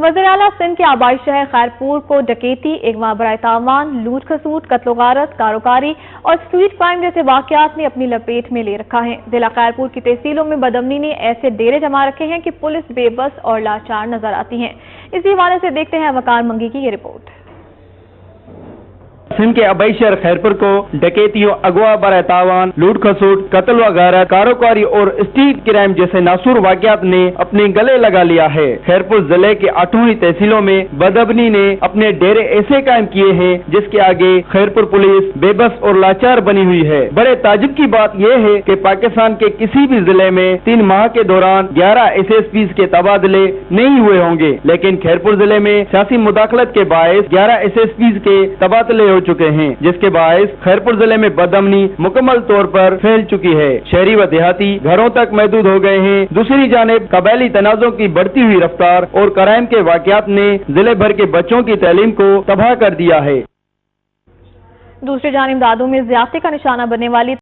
वज़ीर आला सिंध के आबाई शहर खैरपुर को डकैती, अगवा बराए तावान, लूट खसूट, कत्ल गारत, कारोकारी और स्ट्रीट क्राइम जैसे वाक़यात ने अपनी लपेट में ले रखा है। जिला खैरपुर की तहसीलों में बदअमनी ने ऐसे डेरे जमा रखे हैं कि पुलिस बेबस और लाचार नजर आती है। इसी हवाले से देखते हैं वकार मंगी की ये रिपोर्ट। सिंध के आबाई शहर खैरपुर को डकैतियों, अगवा बराए तावान, लूट खसूट, कत्ल व गारत, कारोकारी और स्ट्रीट क्राइम जैसे नासूर वाक़यात ने अपने गले लगा लिया है। खैरपुर जिले के 8वीं तहसीलों में बदअमनी ने अपने डेरे ऐसे कायम किए हैं जिसके आगे खैरपुर पुलिस बेबस और लाचार बनी हुई है। बड़े ताजुब की बात यह है कि पाकिस्तान के किसी भी जिले में 3 माह के दौरान 11 SSPs के तबादले नहीं हुए होंगे, लेकिन खैरपुर जिले में सियासी मुदाखलत के बायस 11 SSPs के तबादले हो चुके हैं, जिसके बायस खैरपुर जिले में बदअमनी मुकम्मल तौर पर फैल चुकी है। शहरी व देहाती घरों तक महदूद हो गए हैं। दूसरी जानिब कबायली तनाज़ों की बढ़ती हुई रफ्तार और क्राइम के वाक़यात ने जिले भर के बच्चों की तालीम को तबाह कर दिया है। दूसरी जानिब दादू में ज़्यादती का निशाना बनने वाली